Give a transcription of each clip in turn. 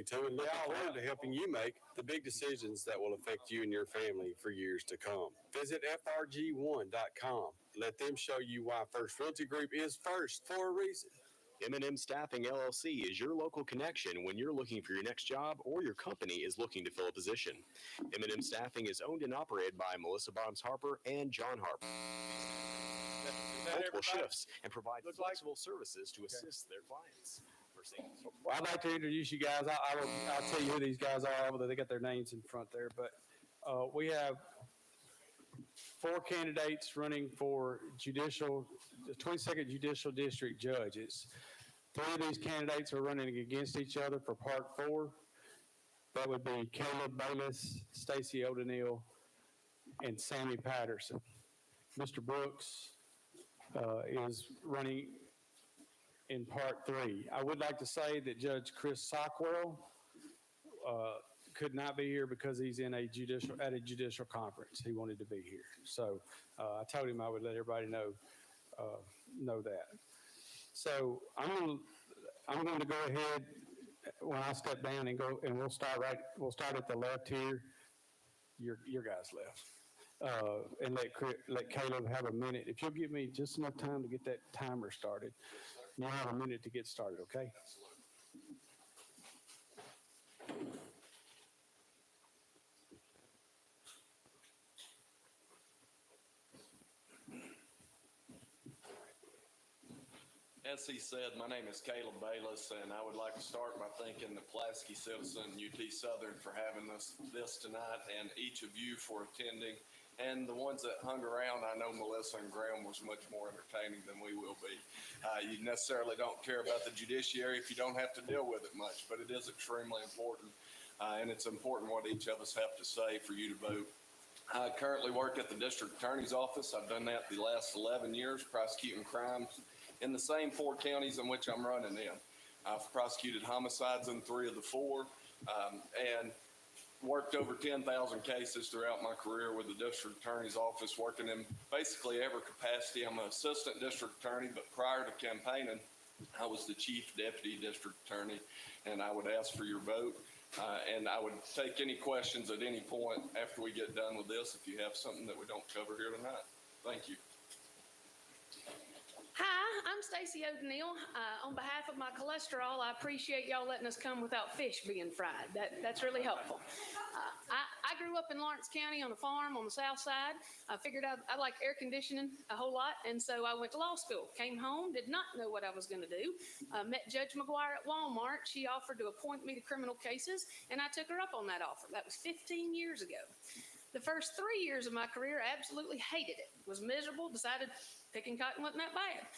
2022 and look forward to helping you make the big decisions that will affect you and your family for years to come. Visit frg1.com. Let them show you why First Realty Group is first for a reason. M&M Staffing LLC is your local connection when you're looking for your next job or your company is looking to fill a position. M&M Staffing is owned and operated by Melissa Bottoms Harper and John Harper. Multiple shifts and provide flexible services to assist their clients. Well, I'd like to introduce you guys. I'll tell you who these guys are, although they got their names in front there. But we have 4 candidates running for the 22nd Judicial District judges. 3 of these candidates are running against each other for Part 4. That would be Caleb Bayless, Stacey O'Donnell, and Sammy Patterson. Mr. Brooks is running in Part 3. I would like to say that Judge Chris Sockwell could not be here because he's at a judicial conference. He wanted to be here. So I told him I would let everybody know that. So I'm going to go ahead when I step down and go, and we'll start at the left here. Your guys left. And let Caleb have a minute. If you'll give me just enough time to get that timer started, you'll have a minute to get started, okay? As he said, my name is Caleb Bayless, and I would like to start by thanking the Pulaski Citizen, UT Southern, for having this tonight, and each of you for attending. And the ones that hung around, I know Melissa and Graham was much more entertaining than we will be. You necessarily don't care about the judiciary if you don't have to deal with it much, but it is extremely important, and it's important what each of us have to say for you to vote. I currently work at the District Attorney's Office. I've done that the last 11 years, prosecuting crimes in the same 4 counties in which I'm running in. I've prosecuted homicides in 3 of the 4, and worked over 10,000 cases throughout my career with the District Attorney's Office, working in basically every capacity. I'm an assistant district attorney, but prior to campaigning, I was the chief deputy district attorney, and I would ask for your vote. And I would take any questions at any point after we get done with this if you have something that we don't cover here tonight. Thank you. Hi, I'm Stacey O'Donnell. On behalf of my cholesterol, I appreciate y'all letting us come without fish being fried. That's really helpful. I grew up in Lawrence County on a farm on the south side. I figured I like air conditioning a whole lot, and so I went to law school. Came home, did not know what I was going to do. Met Judge McGuire at Walmart. She offered to appoint me to criminal cases, and I took her up on that offer. That was 15 years ago. The first 3 years of my career, I absolutely hated it. Was miserable, decided picking cotton wasn't that bad.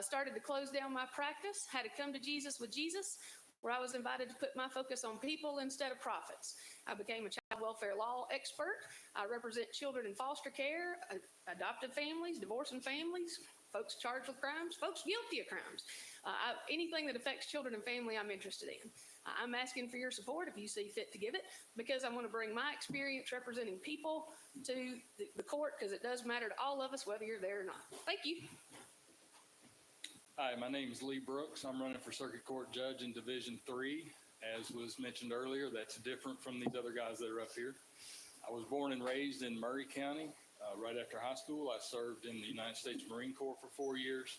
Started to close down my practice, had to come to Jesus with Jesus, where I was invited to put my focus on people instead of profits. I became a child welfare law expert. I represent children in foster care, adopted families, divorcing families, folks charged with crimes, folks guilty of crimes. Anything that affects children and family, I'm interested in. I'm asking for your support if you see fit to give it, because I want to bring my experience representing people to the court, because it does matter to all of us, whether you're there or not. Thank you. Hi, my name is Lee Brooks. I'm running for Circuit Court Judge in Division 3. As was mentioned earlier, that's different from these other guys that are up here. I was born and raised in Murray County. Right after high school, I served in the United States Marine Corps for 4 years.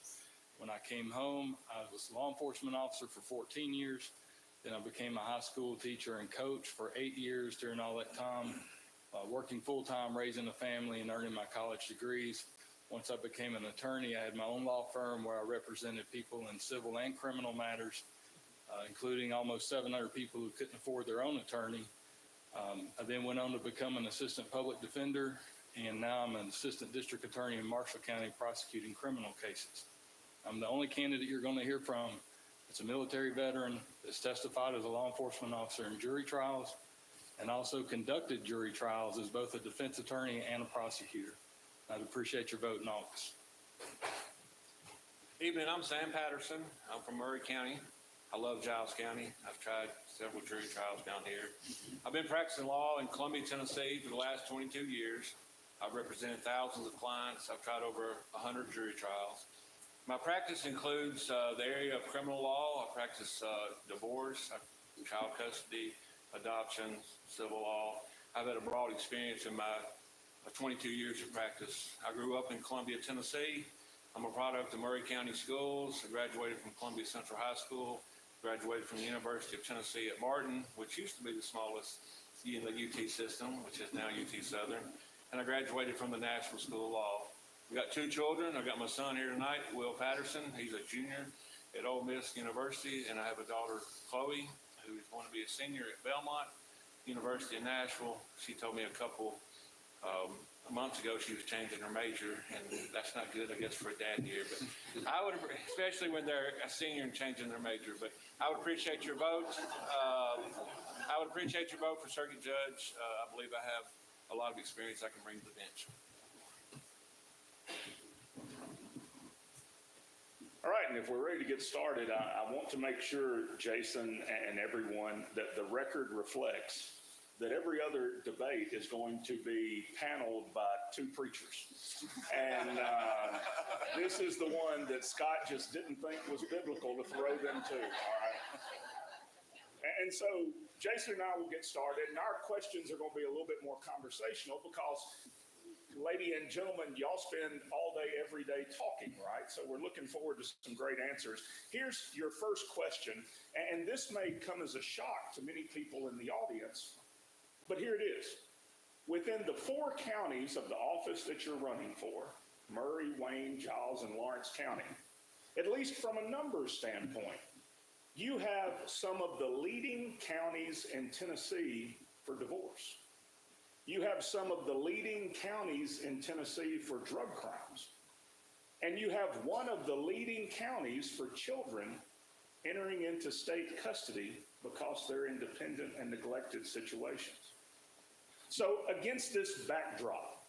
When I came home, I was a law enforcement officer for 14 years. Then I became a high school teacher and coach for 8 years during all that time, working full-time, raising a family, and earning my college degrees. Once I became an attorney, I had my own law firm where I represented people in civil and criminal matters, including almost 700 people who couldn't afford their own attorney. I then went on to become an assistant public defender, and now I'm an assistant district attorney in Marshall County prosecuting criminal cases. I'm the only candidate you're going to hear from. It's a military veteran that's testified as a law enforcement officer in jury trials and also conducted jury trials as both a defense attorney and a prosecutor. I'd appreciate your vote in August. Evening, I'm Sam Patterson. I'm from Murray County. I love Giles County. I've tried several jury trials down here. I've been practicing law in Columbia, Tennessee for the last 22 years. I've represented thousands of clients. I've tried over 100 jury trials. My practice includes the area of criminal law. I practice divorce. I child custody, adoption, civil law. I've had a broad experience in my 22 years of practice. I grew up in Columbia, Tennessee. I'm a product of Maury County Schools. I graduated from Columbia Central High School, graduated from the University of Tennessee at Martin, which used to be the smallest in the UT system, which is now UT Southern. And I graduated from the National School of Law. We got 2 children. I got my son here tonight, Will Patterson. He's a junior at Ole Miss University, and I have a daughter, Chloe, who is going to be a senior at Belmont University in Nashville. She told me a couple months ago she was changing her major, and that's not good, I guess, for a dad here. But I would, especially when they're a senior and changing their major. But I would appreciate your vote. I would appreciate your vote for circuit judge. I believe I have a lot of experience I can bring to the bench. All right, and if we're ready to get started, I want to make sure, Jason and everyone, that the record reflects that every other debate is going to be paneled by 2 preachers. And this is the one that Scott just didn't think was biblical to throw them to, all right? And so Jason and I will get started, and our questions are going to be a little bit more conversational because, ladies and gentlemen, y'all spend all day, every day talking, right? So we're looking forward to some great answers. Here's your first question, and this may come as a shock to many people in the audience, but here it is. Within the 4 counties of the office that you're running for, Maury, Wayne, Giles, and Lawrence County, at least from a numbers standpoint, you have some of the leading counties in Tennessee for divorce. You have some of the leading counties in Tennessee for drug crimes. And you have one of the leading counties for children entering into state custody because they're in dependent and neglected situations. So against this backdrop,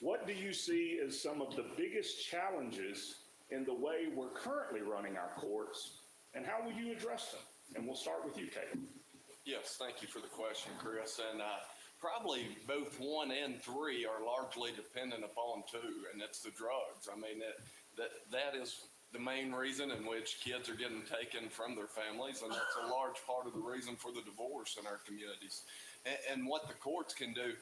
what do you see as some of the biggest challenges in the way we're currently running our courts, and how will you address them? And we'll start with you, Caleb. Yes, thank you for the question, Chris. And probably both 1 and 3 are largely dependent upon 2, and it's the drugs. I mean, that is the main reason in which kids are getting taken from their families, and that's a large part of the reason for the divorce in our communities. And what the courts can do,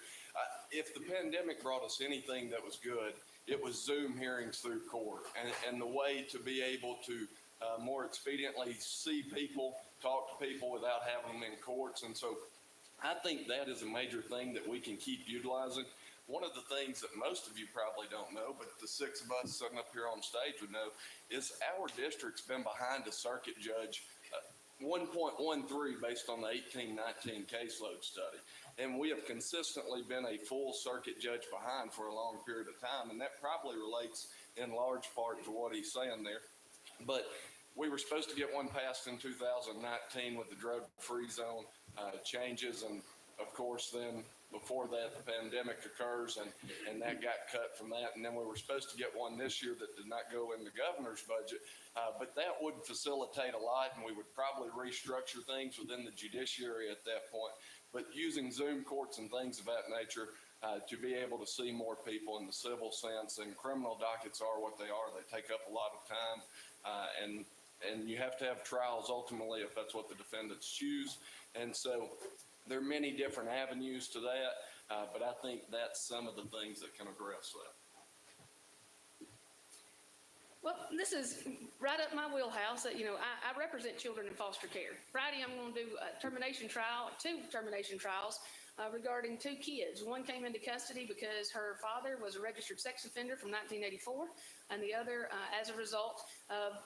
if the pandemic brought us anything that was good, it was Zoom hearings through court, and the way to be able to more expediently see people, talk to people without having them in courts. And so I think that is a major thing that we can keep utilizing. One of the things that most of you probably don't know, but the 6 of us sitting up here on stage would know, is our district's been behind a circuit judge 1.13 based on the 1819 caseload study. And we have consistently been a full circuit judge behind for a long period of time. And that probably relates in large part to what he's saying there. But we were supposed to get one passed in 2019 with the drug-free zone changes. And of course, then before that, the pandemic occurs, and that got cut from that. And then we were supposed to get one this year that did not go in the governor's budget. But that would facilitate a lot, and we would probably restructure things within the judiciary at that point. But using Zoom courts and things of that nature to be able to see more people in the civil sense, and criminal dockets are what they are. They take up a lot of time, and you have to have trials ultimately if that's what the defendants choose. And so there are many different avenues to that, but I think that's some of the things that can address that. Well, this is right up my wheelhouse. I represent children in foster care. Friday, I'm going to do a termination trial, 2 termination trials regarding 2 kids. One came into custody because her father was a registered sex offender from 1984, and the other as a result of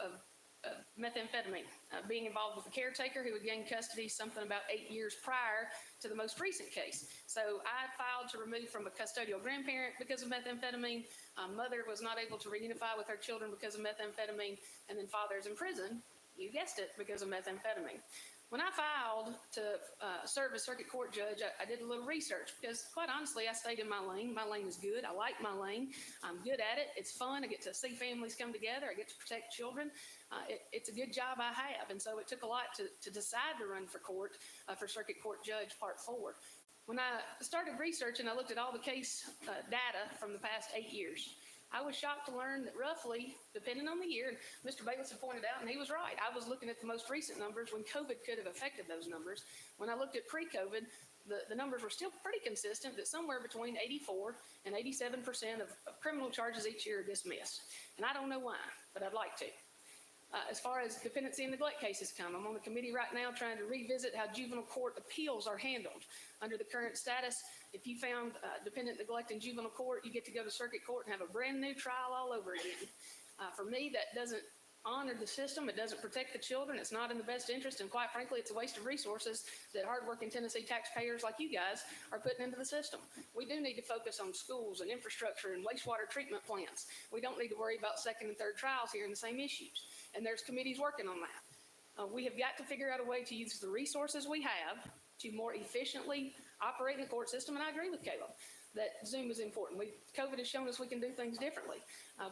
methamphetamine, being involved with a caretaker who had gained custody something about 8 years prior to the most recent case. So I filed to remove from a custodial grandparent because of methamphetamine. Mother was not able to reunify with her children because of methamphetamine, and then father's in prison, you guessed it, because of methamphetamine. When I filed to serve as circuit court judge, I did a little research because, quite honestly, I stayed in my lane. My lane is good. I like my lane. I'm good at it. It's fun. I get to see families come together. I get to protect children. It's a good job I have. And so it took a lot to decide to run for court, for circuit court judge part 4. When I started researching, I looked at all the case data from the past 8 years. I was shocked to learn that roughly, depending on the year, and Mr. Bayless had pointed out, and he was right, I was looking at the most recent numbers when COVID could have affected those numbers. When I looked at pre-COVID, the numbers were still pretty consistent, that somewhere between 84 and 87% of criminal charges each year are dismissed. And I don't know why, but I'd like to. As far as dependency and neglect cases come, I'm on the committee right now trying to revisit how juvenile court appeals are handled. Under the current status, if you found dependent neglect in juvenile court, you get to go to circuit court and have a brand new trial all over again. For me, that doesn't honor the system. It doesn't protect the children. It's not in the best interest. And quite frankly, it's a waste of resources that hardworking Tennessee taxpayers like you guys are putting into the system. We do need to focus on schools and infrastructure and wastewater treatment plants. We don't need to worry about second and third trials here in the same issues. And there's committees working on that. We have got to figure out a way to use the resources we have to more efficiently operate the court system. And I agree with Caleb that Zoom is important. COVID has shown us we can do things differently.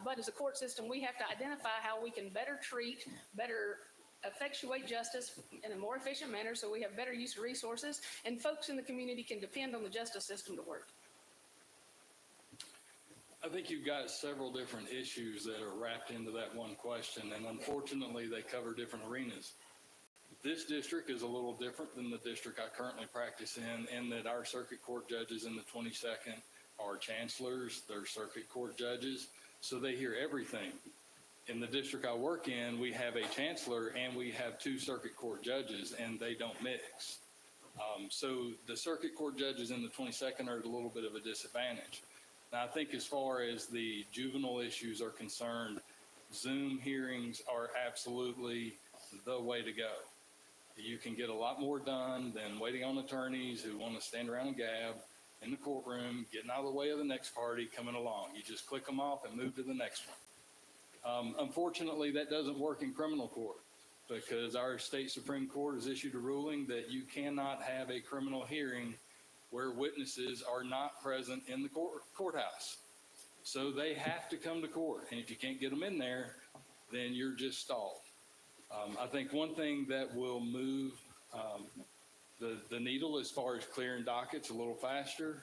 But as a court system, we have to identify how we can better treat, better effectuate justice in a more efficient manner so we have better use of resources and folks in the community can depend on the justice system to work. I think you've got several different issues that are wrapped into that one question, and unfortunately, they cover different arenas. This district is a little different than the district I currently practice in that our circuit court judges in the 22nd are chancellors, they're circuit court judges, so they hear everything. In the district I work in, we have a chancellor and we have 2 circuit court judges, and they don't mix. So the circuit court judges in the 22nd are at a little bit of a disadvantage. Now, I think as far as the juvenile issues are concerned, Zoom hearings are absolutely the way to go. You can get a lot more done than waiting on attorneys who want to stand around and gab in the courtroom, getting out of the way of the next party coming along. You just click them off and move to the next one. Unfortunately, that doesn't work in criminal court because our state Supreme Court has issued a ruling that you cannot have a criminal hearing where witnesses are not present in the courthouse. So they have to come to court. And if you can't get them in there, then you're just stalled. I think one thing that will move the needle as far as clearing dockets a little faster,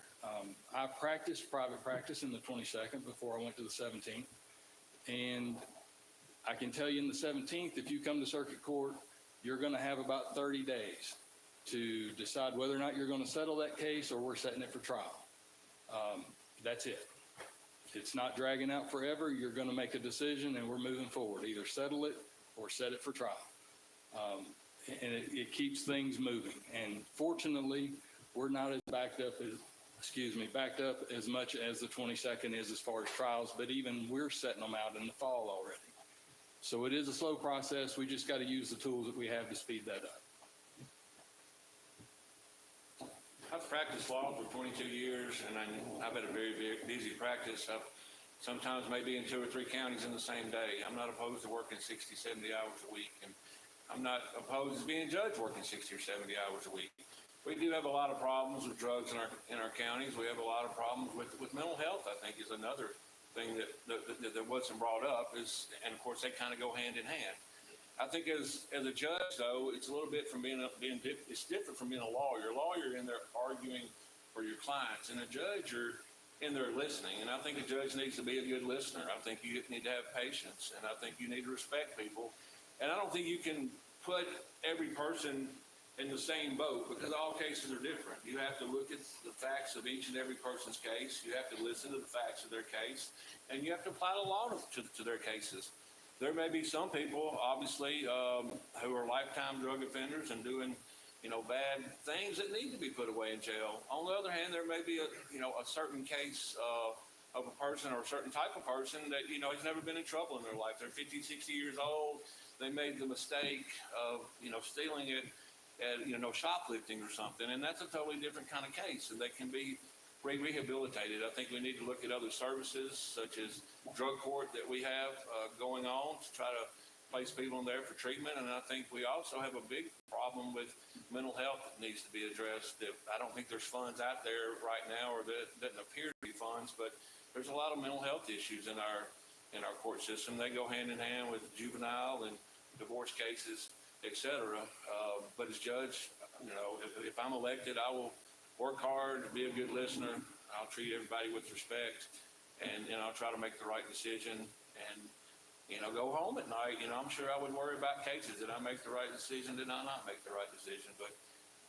I practiced private practice in the 22nd before I went to the 17th. And I can tell you in the 17th, if you come to circuit court, you're going to have about 30 days to decide whether or not you're going to settle that case or we're setting it for trial. That's it. It's not dragging out forever. You're going to make a decision and we're moving forward. Either settle it or set it for trial. And it keeps things moving. And fortunately, we're not as backed up as much as the 22nd is as far as trials, but even we're setting them out in the fall already. So it is a slow process. We just got to use the tools that we have to speed that up. I've practiced law for 22 years, and I've had a very, very busy practice. I've sometimes maybe in 2 or 3 counties in the same day. I'm not opposed to working 60, 70 hours a week, and I'm not opposed to being a judge working 60 or 70 hours a week. We do have a lot of problems with drugs in our counties. We have a lot of problems with mental health, I think, is another thing that wasn't brought up, and of course they kind of go hand in hand. I think as a judge, though, it's a little bit from it's different from being a lawyer. A lawyer, you're in there arguing for your clients, and a judge, you're in there listening. And I think a judge needs to be a good listener. I think you need to have patience, and I think you need to respect people. And I don't think you can put every person in the same boat because all cases are different. You have to look at the facts of each and every person's case. You have to listen to the facts of their case, and you have to apply the law to their cases. There may be some people, obviously, who are lifetime drug offenders and doing, bad things that need to be put away in jail. On the other hand, there may be a certain case of a person or a certain type of person that, has never been in trouble in their life. They're 50, 60 years old. They made the mistake of, stealing it at, shoplifting or something. And that's a totally different kind of case. And they can be rehabilitated. I think we need to look at other services such as drug court that we have going on to try to place people in there for treatment. And I think we also have a big problem with mental health that needs to be addressed. I don't think there's funds out there right now, or that doesn't appear to be funds, but there's a lot of mental health issues in our court system. They go hand in hand with juvenile and divorce cases, et cetera. But as judge, if I'm elected, I will work hard, be a good listener. I'll treat everybody with respect. and, try to make the right decision and, go home at night. I'm sure I would worry about cases. Did I make the right decision? Did I not make the right decision? But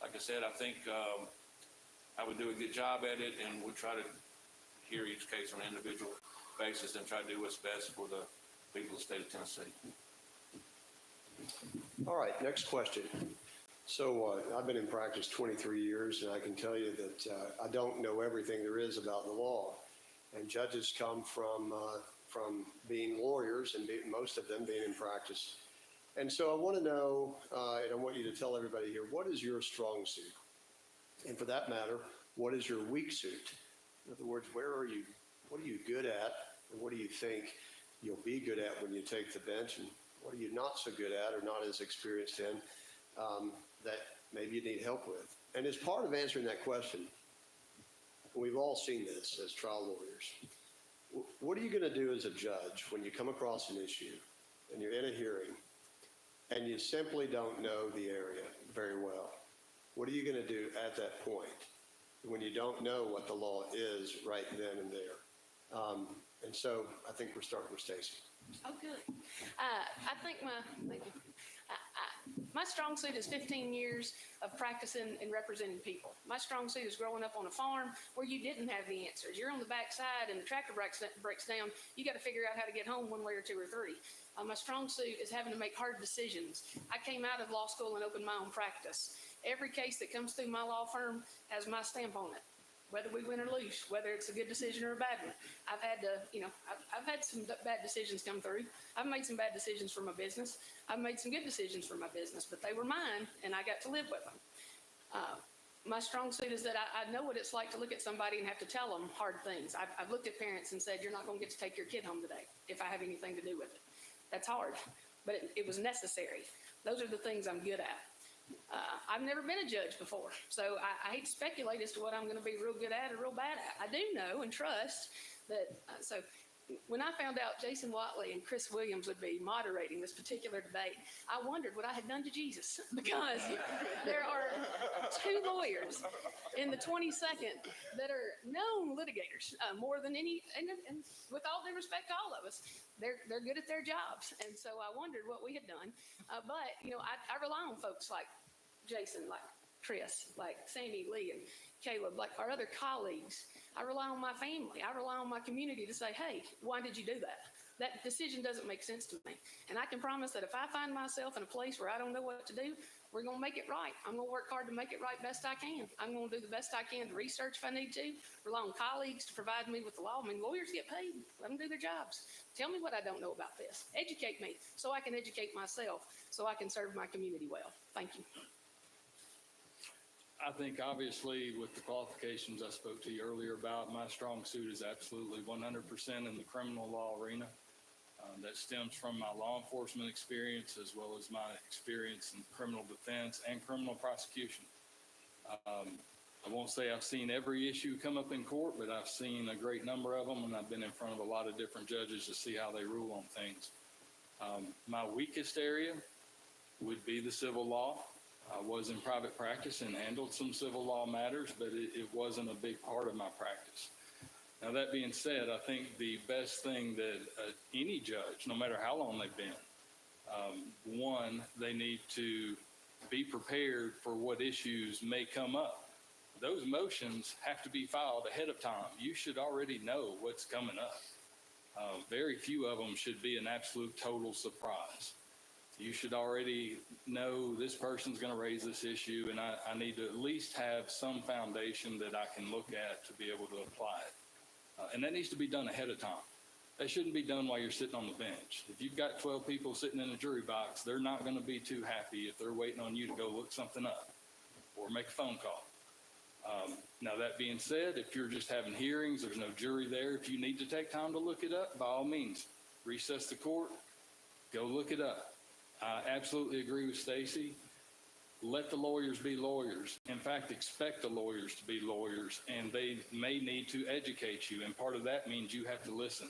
like I said, I think I would do a good job at it and would try to hear each case on an individual basis and try to do what's best for the people of the state of Tennessee. All right, next question. So I've been in practice 23 years, and I can tell you that I don't know everything there is about the law. And judges come from being lawyers, and most of them being in practice. And so I want to know, and I want you to tell everybody here, what is your strong suit? And for that matter, what is your weak suit? In other words, what are you good at, and what do you think you'll be good at when you take the bench, and what are you not so good at or not as experienced in that maybe you need help with? And as part of answering that question, we've all seen this as trial lawyers. What are you going to do as a judge when you come across an issue and you're in a hearing and you simply don't know the area very well? What are you going to do at that point when you don't know what the law is right then and there? And so I think we're starting with Stacy. Oh, good. I think my strong suit is 15 years of practicing and representing people. My strong suit is growing up on a farm where you didn't have the answers. You're on the backside and the tractor breaks down. You got to figure out how to get home one way or two or three. My strong suit is having to make hard decisions. I came out of law school and opened my own practice. Every case that comes through my law firm has my stamp on it, whether we win or lose, whether it's a good decision or a bad one. I've had to, I've had some bad decisions come through. I've made some bad decisions for my business. I've made some good decisions for my business, but they were mine and I got to live with them. My strong suit is that I know what it's like to look at somebody and have to tell them hard things. I've looked at parents and said, you're not going to get to take your kid home today if I have anything to do with it. That's hard, but it was necessary. Those are the things I'm good at. I've never been a judge before, so I hate to speculate as to what I'm going to be real good at or real bad at. I do know and trust that, so when I found out Jason Watley and Chris Williams would be moderating this particular debate, I wondered what I had done to Jesus, because there are two lawyers in the 22nd that are known litigators, more than any, and with all due respect to all of us, they're good at their jobs. And so I wondered what we had done. But, I rely on folks like Jason, like Chris, like Sammy, Lee, and Caleb, like our other colleagues. I rely on my family. I rely on my community to say, hey, why did you do that? That decision doesn't make sense to me. And I can promise that if I find myself in a place where I don't know what to do, we're going to make it right. I'm going to work hard to make it right best I can. I'm going to do the best I can to research if I need to, rely on colleagues to provide me with the law. I mean, lawyers get paid. Let them do their jobs. Tell me what I don't know about this. Educate me so I can educate myself, so I can serve my community well. Thank you. I think obviously with the qualifications I spoke to you earlier about, my strong suit is absolutely 100% in the criminal law arena. That stems from my law enforcement experience as well as my experience in criminal defense and criminal prosecution. I won't say I've seen every issue come up in court, but I've seen a great number of them, and I've been in front of a lot of different judges to see how they rule on things. My weakest area would be the civil law. I was in private practice and handled some civil law matters, but it wasn't a big part of my practice. Now, that being said, I think the best thing that any judge, no matter how long they've been, one, they need to be prepared for what issues may come up. Those motions have to be filed ahead of time. You should already know what's coming up. Very few of them should be an absolute total surprise. You should already know this person's going to raise this issue, and I need to at least have some foundation that I can look at to be able to apply it. And that needs to be done ahead of time. That shouldn't be done while you're sitting on the bench. If you've got 12 people sitting in a jury box, they're not going to be too happy if they're waiting on you to go look something up or make a phone call. Now, that being said, if you're just having hearings, there's no jury there. If you need to take time to look it up, by all means, recess the court, go look it up. I absolutely agree with Stacy. Let the lawyers be lawyers. In fact, expect the lawyers to be lawyers, and they may need to educate you. And part of that means you have to listen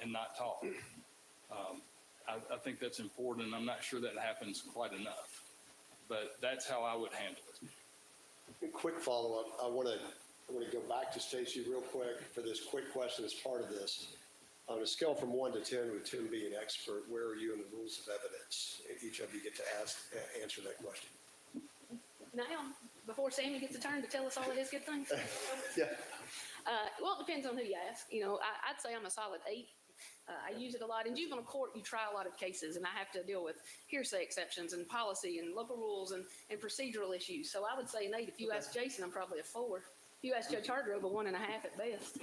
and not talk. I think that's important, and I'm not sure that happens quite enough. But that's how I would handle it. A quick follow-up. I want to I want to go back to Stacy real quick for this quick question as part of this. On a scale from 1 to 10, with 10 being expert, where are you in the rules of evidence? Each of you get to answer that question. Now, before Sammy gets a turn to tell us all of his good things. Yeah. Well, it depends on who you ask. I'd say I'm a solid 8. I use it a lot. In juvenile court, you try a lot of cases, and I have to deal with hearsay exceptions and policy and local rules and procedural issues. So I would say an 8. If you ask Jason, I'm probably a 4. If you ask Judge Hargrove, a 1.5 at best.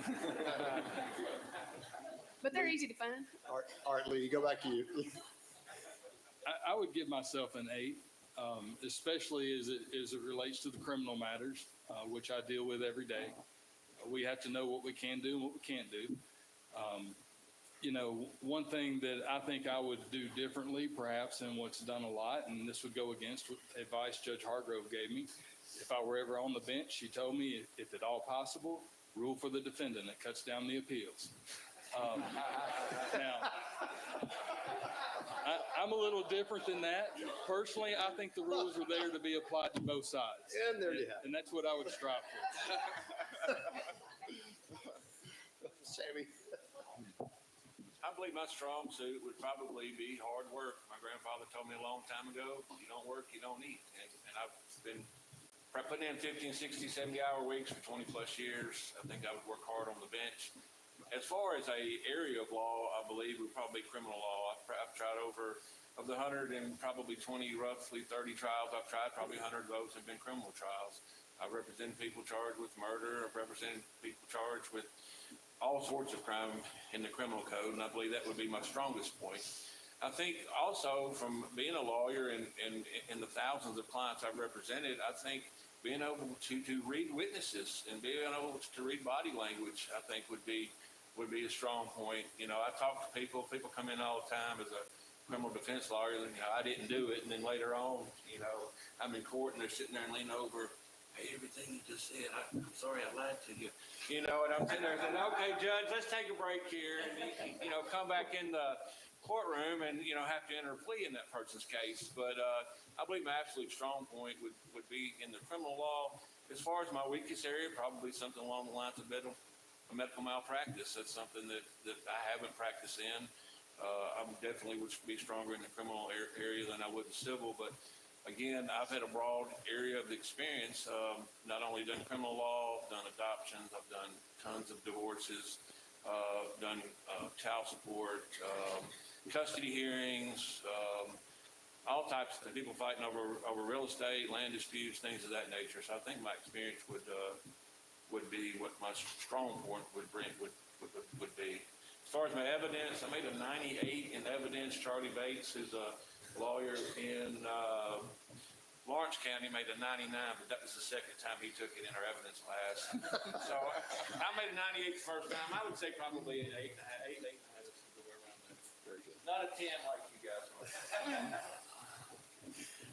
But they're easy to find. All right, Lee, go back to you. I would give myself an 8, especially as it relates to the criminal matters, which I deal with every day. We have to know what we can do and what we can't do. One thing that I think I would do differently, perhaps, than what's done a lot, and this would go against advice Judge Hargrove gave me. If I were ever on the bench, she told me, if at all possible, rule for the defendant. It cuts down the appeals. Now, I'm a little different than that. Personally, I think the rules are there to be applied to both sides. And there you have it. And that's what I would strive for. Sammy. I believe my strong suit would probably be hard work. My grandfather told me a long time ago, you don't work, you don't eat. And I've been putting in 50 and 60, 70-hour weeks for 20 plus years. I think I would work hard on the bench. As far as a area of law, I believe would probably be criminal law. I've tried over, of the 100 and probably 20, roughly 30 trials I've tried, probably 100 of those have been criminal trials. I've represented people charged with murder. I've represented people charged with all sorts of crime in the criminal code, and I believe that would be my strongest point. I think also from being a lawyer and the thousands of clients I've represented, I think being able to read witnesses and being able to read body language, I think would be a strong point. I talk to people come in all the time as a criminal defense lawyer, and I didn't do it, and then later on, I'm in court and they're sitting there and lean over, hey, everything you just said, I'm sorry I lied to you. And I'm sitting there saying, okay, Judge, let's take a break here and, come back in the courtroom and, have to enter a plea in that person's case. But I believe my absolute strong point would be in the criminal law. As far as my weakest area, probably something along the lines of medical malpractice. That's something that I haven't practiced in. I definitely would be stronger in the criminal area than I would in civil, but again, I've had a broad area of experience, not only done criminal law, done adoptions, I've done tons of divorces, done child support, custody hearings, all types of people fighting over real estate, land disputes, things of that nature. So I think my experience would be what my strong point would be. As far as my evidence, I made a 98 in evidence. Charlie Bates, who's a lawyer in Lawrence County, made a 99, but that was the second time he took it in our evidence class. So I made a 98 the first time. I would say probably an 8, somewhere around there. Very good. Not a 10 like you guys are.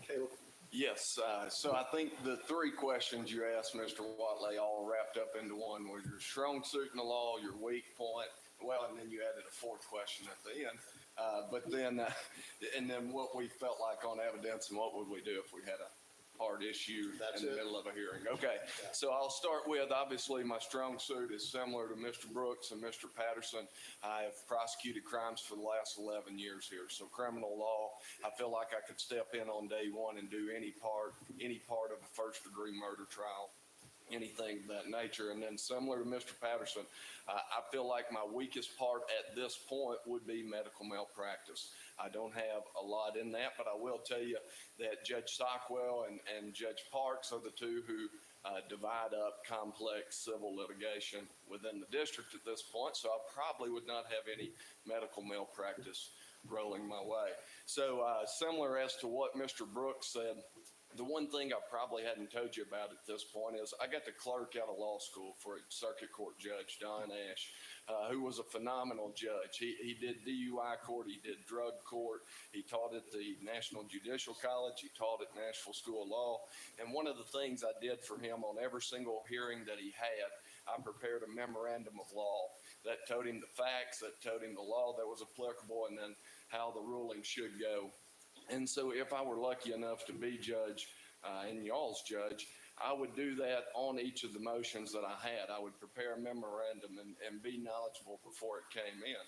Caleb. Yes, so I think the 3 questions you asked Mr. Watley all wrapped up into one was your strong suit in the law, your weak point, well, and then you added a 4th question at the end. And then what we felt like on evidence and what would we do if we had a hard issue in the middle of a hearing. Okay, so I'll start with, obviously, my strong suit is similar to Mr. Brooks and Mr. Patterson. I have prosecuted crimes for the last 11 years here. So criminal law, I feel like I could step in on day one and do any part of a first-degree murder trial, anything of that nature. And then similar to Mr. Patterson, I feel like my weakest part at this point would be medical malpractice. I don't have a lot in that, but I will tell you that Judge Stockwell and Judge Parks are the two who divide up complex civil litigation within the district at this point. So I probably would not have any medical malpractice rolling my way. So similar as to what Mr. Brooks said, the one thing I probably hadn't told you about at this point is I got to clerk out of law school for a circuit court judge, Don Ash, who was a phenomenal judge. He did DUI court, he did drug court, he taught at the National Judicial College, he taught at Nashville School of Law. And one of the things I did for him on every single hearing that he had, I prepared a memorandum of law that told him the facts, that told him the law that was applicable, and then how the ruling should go. And so if I were lucky enough to be judge and y'all's judge, I would do that on each of the motions that I had. I would prepare a memorandum and be knowledgeable before it came in.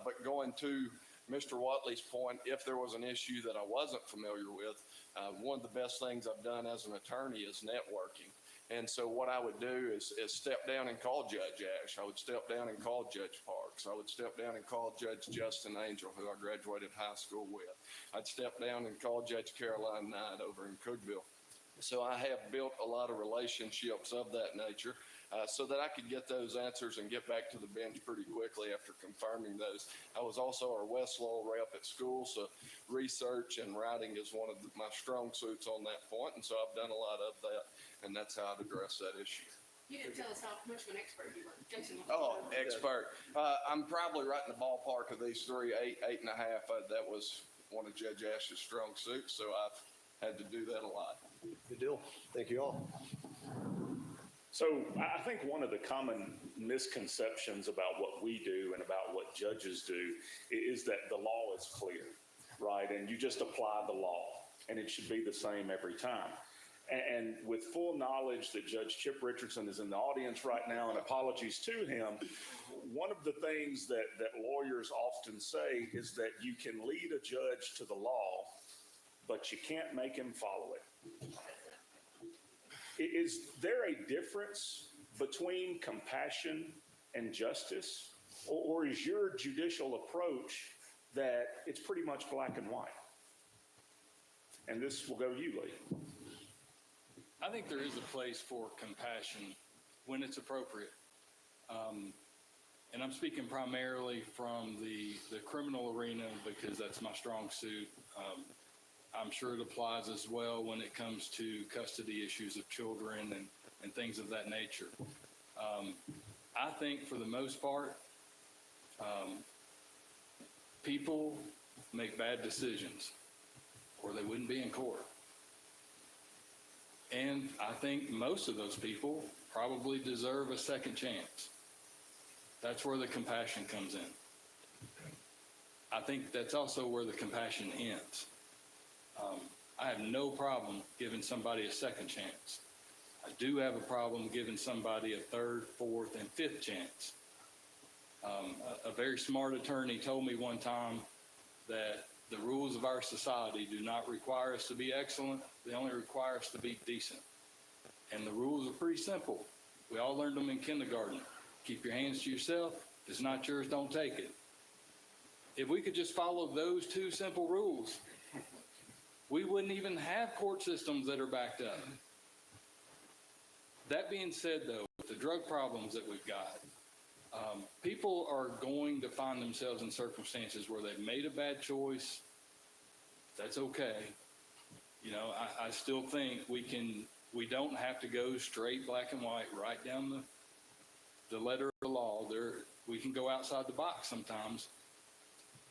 But going to Mr. Watley's point, if there was an issue that I wasn't familiar with, one of the best things I've done as an attorney is networking. And so what I would do is step down and call Judge Ash. I would step down and call Judge Parks. I would step down and call Judge Justin Angel, who I graduated high school with. I'd step down and call Judge Caroline Knight over in Cookville. So I have built a lot of relationships of that nature so that I could get those answers and get back to the bench pretty quickly after confirming those. I was also our West Lowell rep at school, so research and writing is one of my strong suits on that point, and so I've done a lot of that, and that's how I'd address that issue. You didn't tell us how much of an expert you were. Jason. Oh, expert. I'm probably right in the ballpark of these three, 8.5. That was one of Judge Ash's strong suits, so I've had to do that a lot. Good deal. Thank you all. So I think one of the common misconceptions about what we do and about what judges do is that the law is clear, right? And you just apply the law and it should be the same every time. And with full knowledge that Judge Chip Richardson is in the audience right now, and apologies to him, one of the things that lawyers often say is that you can lead a judge to the law, but you can't make him follow it. Is there a difference between compassion and justice? Or is your judicial approach that it's pretty much black and white? And this will go to you, Lee. I think there is a place for compassion when it's appropriate. And I'm speaking primarily from the criminal arena because that's my strong suit. I'm sure it applies as well when it comes to custody issues of children and things of that nature. I think for the most part, people make bad decisions or they wouldn't be in court. And I think most of those people probably deserve a second chance. That's where the compassion comes in. I think that's also where the compassion ends. I have no problem giving somebody a second chance. I do have a problem giving somebody a third, fourth, and fifth chance. A very smart attorney told me one time that the rules of our society do not require us to be excellent. They only require us to be decent. And the rules are pretty simple. We all learned them in kindergarten. Keep your hands to yourself. If it's not yours, don't take it. If we could just follow those two simple rules, we wouldn't even have court systems that are backed up. That being said, though, with the drug problems that we've got, people are going to find themselves in circumstances where they've made a bad choice. That's okay. You know, I still think we don't have to go straight black and white, right down the letter of the law. We can go outside the box sometimes.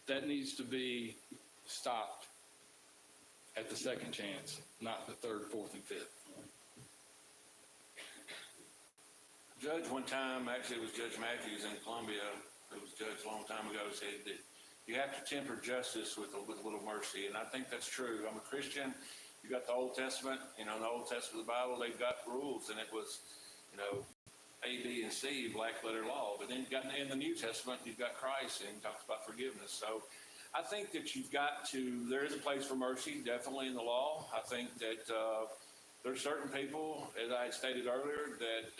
That needs to be stopped at the second chance, not the third, fourth, and fifth. Judge one time, actually it was Judge Matthews in Columbia, it was judge a long time ago, said that you have to temper justice with a little mercy. And I think that's true. I'm a Christian. You got the Old Testament, in the Old Testament of the Bible, they've got rules, and it was, A, B, and C, black letter law. But then you've got in the New Testament, you've got Christ, and he talks about forgiveness. So I think that there is a place for mercy, definitely in the law. I think that there's certain people, as I had stated earlier, that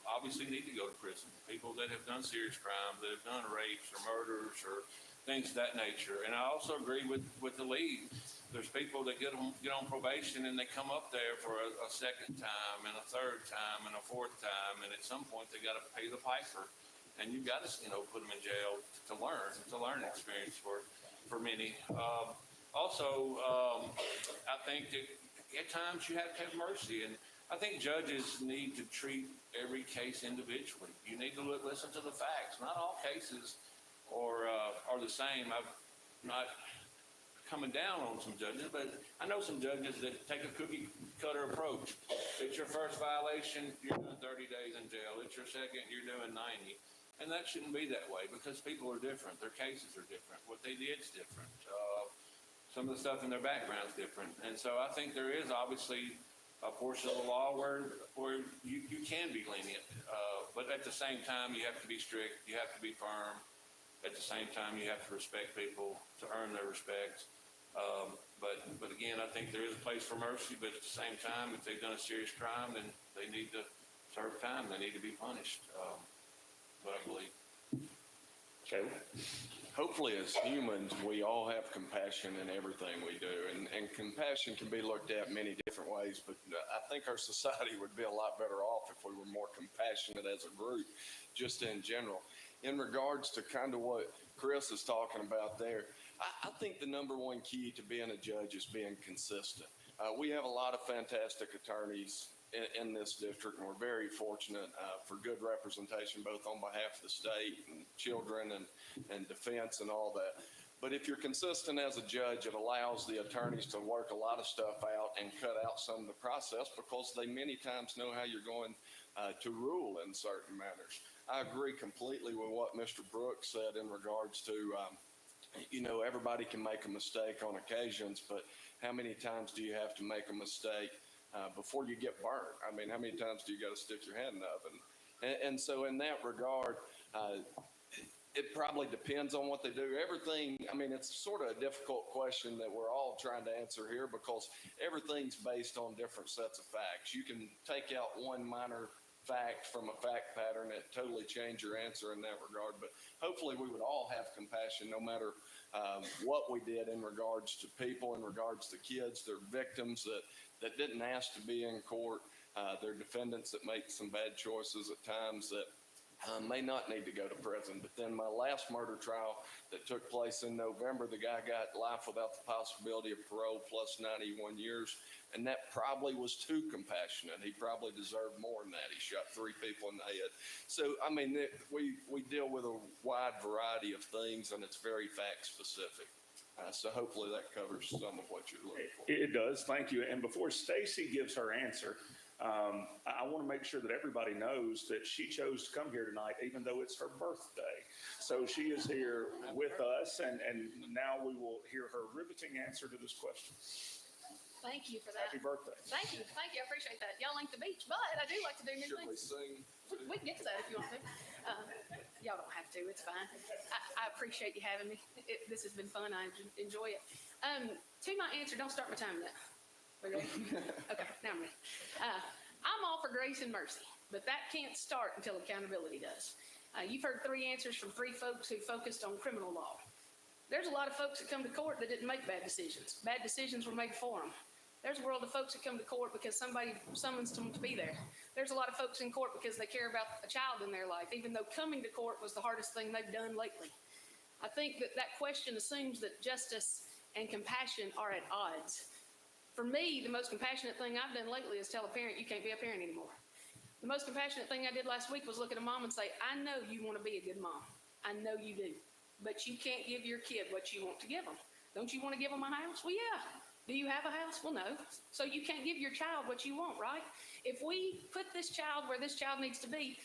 obviously need to go to prison. People that have done serious crimes, that have done rapes or murders or things of that nature. And I also agree with the lead. There's people that get on probation and they come up there for a second time and a third time and a fourth time. And at some point they got to pay the piper. And you've got to, put them in jail to learn. It's a learning experience for many. I think that at times you have to have mercy. And I think judges need to treat every case individually. You need to listen to the facts. Not all cases are the same. I'm not coming down on some judges, but I know some judges that take a cookie cutter approach. It's your first violation, you're doing 30 days in jail. It's your second, you're doing 90. And that shouldn't be that way because people are different. Their cases are different. What they did is different. Some of the stuff in their background is different. And so I think there is obviously a portion of the law where you can be lenient. But at the same time, you have to be strict, you have to be firm. At the same time, you have to respect people to earn their respect. But again, I think there is a place for mercy, but at the same time, if they've done a serious crime, then they need to serve time, they need to be punished. What I believe. Caleb? Hopefully, as humans, we all have compassion in everything we do, and compassion can be looked at many different ways, but I think our society would be a lot better off if we were more compassionate as a group, just in general. In regards to kind of what Chris is talking about there, I think the number one key to being a judge is being consistent. We have a lot of fantastic attorneys in this district, and we're very fortunate for good representation, both on behalf of the state and children and defense and all that. But if you're consistent as a judge, it allows the attorneys to work a lot of stuff out and cut out some of the process because they many times know how you're going to rule in certain matters. I agree completely with what Mr. Brooks said in regards to, everybody can make a mistake on occasions, but how many times do you have to make a mistake before you get burnt? I mean, how many times do you got to stick your hand in the oven? And so in that regard, it probably depends on what they do. Everything, I mean, it's sort of a difficult question that we're all trying to answer here because everything's based on different sets of facts. You can take out one minor fact from a fact pattern that totally change your answer in that regard. But hopefully we would all have compassion no matter what we did in regards to people, in regards to kids, their victims that didn't ask to be in court, their defendants that make some bad choices at times that may not need to go to prison. But then my last murder trial that took place in November, the guy got life without the possibility of parole plus 91 years. And that probably was too compassionate. He probably deserved more than that. He shot 3 people in the head. So, I mean, we deal with a wide variety of things, and it's very fact specific. So hopefully that covers some of what you're looking for. It does. Thank you. And before Stacy gives her answer, I want to make sure that everybody knows that she chose to come here tonight, even though it's her birthday. So she is here with us, and now we will hear her riveting answer to this question. Thank you for that. Happy birthday. Thank you. I appreciate that. Y'all ain't the beach, but I do like to do new Should we things. sing? We can get to that if you want to. Y'all don't have to. It's fine. I appreciate you having me. This has been fun. I enjoy it. To my answer, don't start my time yet. We ready? Okay, now I'm ready. I'm all for grace and mercy, but that can't start until accountability does. You've heard 3 answers from 3 folks who focused on criminal law. There's a lot of folks that come to court that didn't make bad decisions. Bad decisions were made for them. There's a world of folks that come to court because somebody summons them to be there. There's a lot of folks in court because they care about a child in their life, even though coming to court was the hardest thing they've done lately. I think that question assumes that justice and compassion are at odds. For me, the most compassionate thing I've done lately is tell a parent you can't be a parent anymore. The most compassionate thing I did last week was look at a mom and say, I know you want to be a good mom. I know you do. But you can't give your kid what you want to give them. Don't you want to give them a house? Well, yeah. Do you have a house? Well, no. So you can't give your child what you want, right? If we put this child where this child needs to be,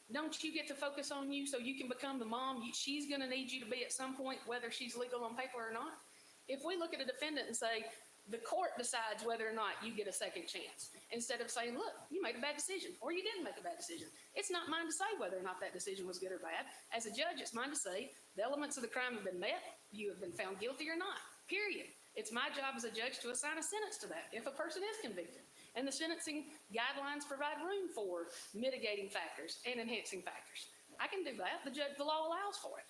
don't you get to focus on you so you can become the mom she's going to need you to be at some point, whether she's legal on paper or not? If we look at a defendant and say, the court decides whether or not you get a second chance, instead of saying, look, you made a bad decision or you didn't make a bad decision. It's not mine to say whether or not that decision was good or bad. As a judge, it's mine to say the elements of the crime have been met, you have been found guilty or not, period. It's my job as a judge to assign a sentence to that if a person is convicted. And the sentencing guidelines provide room for mitigating factors and enhancing factors. I can do that. The law allows for it.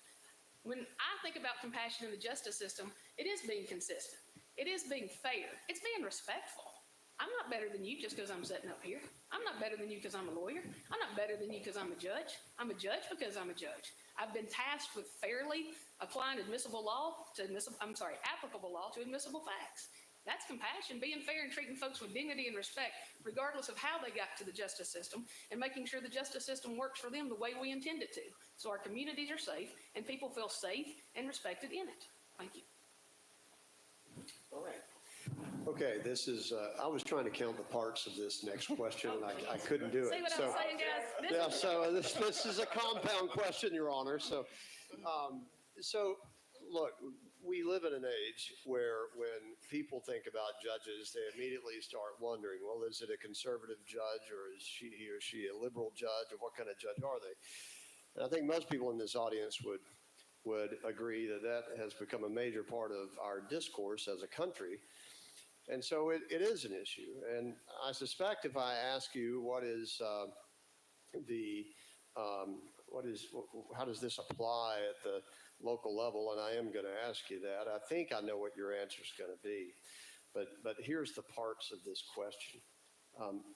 When I think about compassion in the justice system, it is being consistent. It is being fair. It's being respectful. I'm not better than you just because I'm sitting up here. I'm not better than you because I'm a lawyer. I'm not better than you because I'm a judge. I'm a judge because I'm a judge. I've been tasked with fairly applying applicable law to admissible facts. That's compassion, being fair and treating folks with dignity and respect, regardless of how they got to the justice system, and making sure the justice system works for them the way we intend it to, so our communities are safe and people feel safe and respected in it. Thank you. All right. Okay, this is, I was trying to count the parts of this next question, and I couldn't do it. See what I'm saying, guys? Yeah, so this is a compound question, Your Honor. So look, we live in an age where when people think about judges, they immediately start wondering, well, is it a conservative judge or is he or she a liberal judge or what kind of judge are they? And I think most people in this audience would agree that that has become a major part of our discourse as a country. And so it is an issue. And I suspect if I ask you how does this apply at the local level, and I am going to ask you that, I think I know what your answer is going to be. But here's the parts of this question.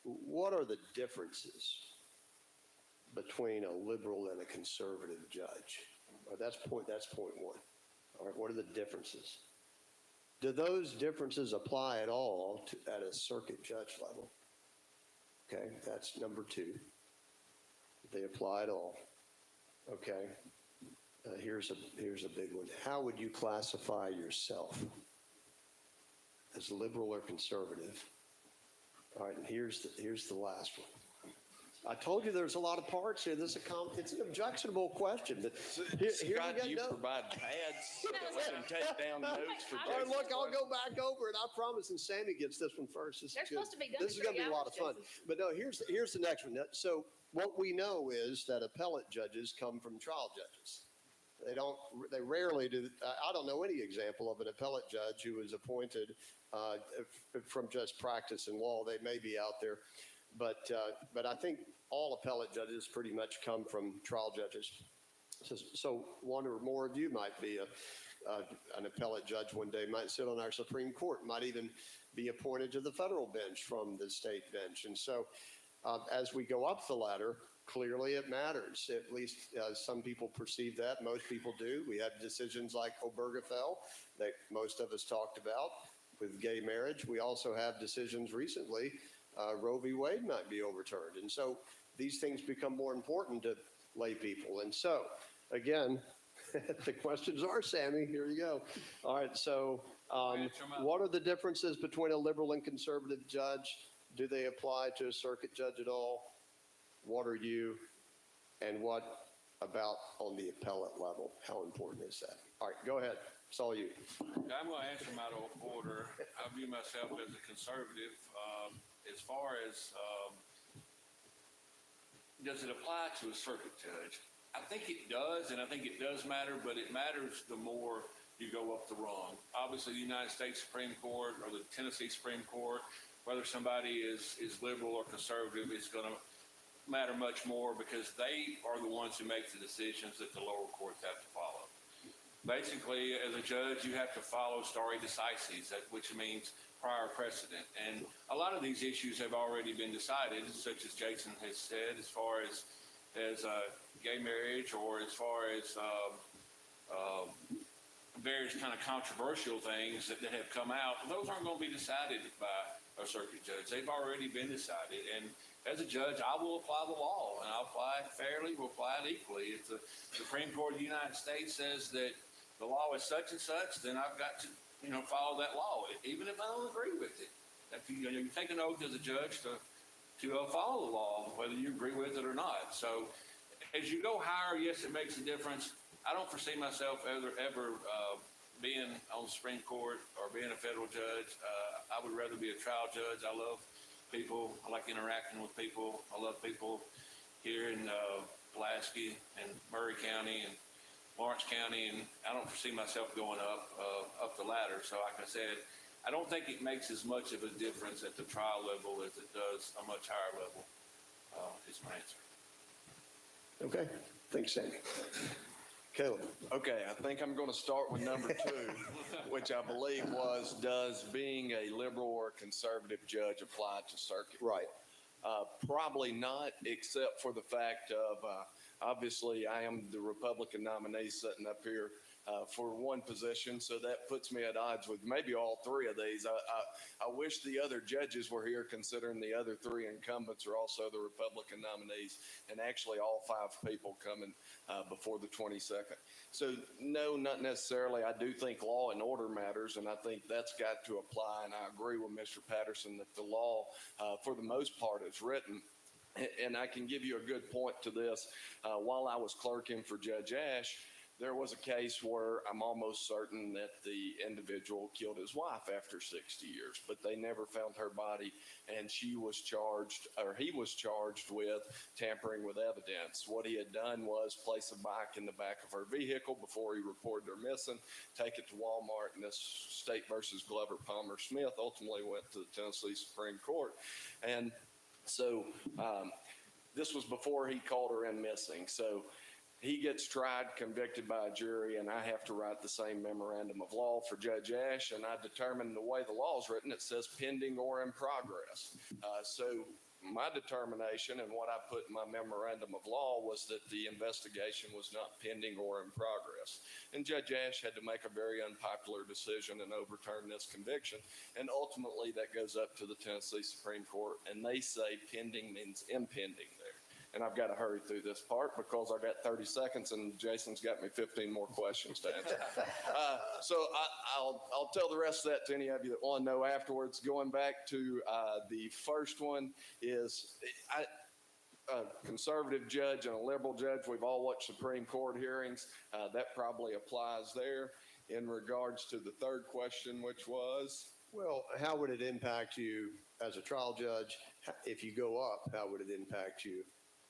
What are the differences between a liberal and a conservative judge? That's point one. All right, what are the differences? Do those differences apply at all at a circuit judge level? Okay, that's number two. They apply at all. Okay. Here's a big one. How would you classify yourself? As liberal or conservative? All right, and here's the last one. I told you there's a lot of parts here. It's an objectionable question, but here Scott, do you you go. provide pads so that we can take down notes for All right, Jason? look, I'll go back over it. I promise. And Sammy gets this one first. This is They're good. supposed to be done This is in going to be 3 a lot of hours, fun. But no, here's the next one. So what we know is that appellate judges come from trial judges. They rarely do. I don't know any example of an appellate judge who was appointed from just practice in law. They may be out there, but I think all appellate judges pretty much come from trial judges. So one or more of you might be an appellate judge one day, might sit on our Supreme Court, might even be appointed to the federal bench from the state bench. And so as we go up the ladder, clearly it matters. At least some people perceive that. Most people do. We have decisions like Obergefell that most of us talked about with gay marriage. We also have decisions recently, Roe v. Wade might be overturned. And so these things become more important to lay people. And so, again, the questions are, Sammy, here you go. All right, so what are the differences between a liberal and conservative judge? Do they apply to a circuit judge at all? What are you? And what about on the appellate level? How important is that? All right, go ahead. It's all you. I'm going to answer them out of order. I view myself as a conservative. As far as does it apply to a circuit judge? I think it does, and I think it does matter, but it matters the more you go up the rung. Obviously, the United States Supreme Court or the Tennessee Supreme Court, whether somebody is liberal or conservative, is going to matter much more because they are the ones who make the decisions that the lower courts have to follow. Basically, as a judge, you have to follow stare decisis, which means prior precedent. And a lot of these issues have already been decided, such as Jason has said, as far as gay marriage or as far as various kind of controversial things that have come out. Those aren't going to be decided by a circuit judge. They've already been decided. And as a judge, I will apply the law, and I'll apply it fairly, we'll apply it equally. If the Supreme Court of the United States says that the law is such and such, then I've got to, follow that law, even if I don't agree with it. If you take an oath as a judge to follow the law, whether you agree with it or not. So as you go higher, yes, it makes a difference. I don't foresee myself ever being on the Supreme Court or being a federal judge. I would rather be a trial judge. I love people. I like interacting with people. I love people here in Pulaski and Murray County and Lawrence County, and I don't foresee myself going up the ladder. So like I said, I don't think it makes as much of a difference at the trial level as it does a much higher level, is my answer. Okay, thanks, Sammy. Caleb. Okay, I think I'm going to start with number 2, which I believe was, does being a liberal or conservative judge apply to circuit? Right. Probably not, except for the fact of, obviously, I am the Republican nominee sitting up here for one position, so that puts me at odds with maybe all 3 of these. I wish the other judges were here, considering the other 3 incumbents are also the Republican nominees, and actually all 5 people coming before the 22nd. So no, not necessarily. I do think law and order matters, and I think that's got to apply, and I agree with Mr. Patterson that the law, for the most part, is written. And I can give you a good point to this. While I was clerking for Judge Ash, there was a case where I'm almost certain that the individual killed his wife after 60 years, but they never found her body, and she was charged, or he was charged with tampering with evidence. What he had done was place a bike in the back of her vehicle before he reported her missing, take it to Walmart, and this State versus Glover Palmer Smith ultimately went to the Tennessee Supreme Court. And so this was before he called her in missing. So he gets tried, convicted by a jury, and I have to write the same memorandum of law for Judge Ash, and I determine the way the law is written, it says pending or in progress. So my determination and what I put in my memorandum of law was that the investigation was not pending or in progress. And Judge Ash had to make a very unpopular decision and overturn this conviction. And ultimately that goes up to the Tennessee Supreme Court, and they say pending means impending there. And I've got to hurry through this part because I've got 30 seconds and Jason's got me 15 more questions to answer. So I'll tell the rest of that to any of you that want to know afterwards. Going back to the first one is a conservative judge and a liberal judge. We've all watched Supreme Court hearings. That probably applies there. In regards to the third question, which was? Well, how would it impact you as a trial judge? If you go up, how would it impact you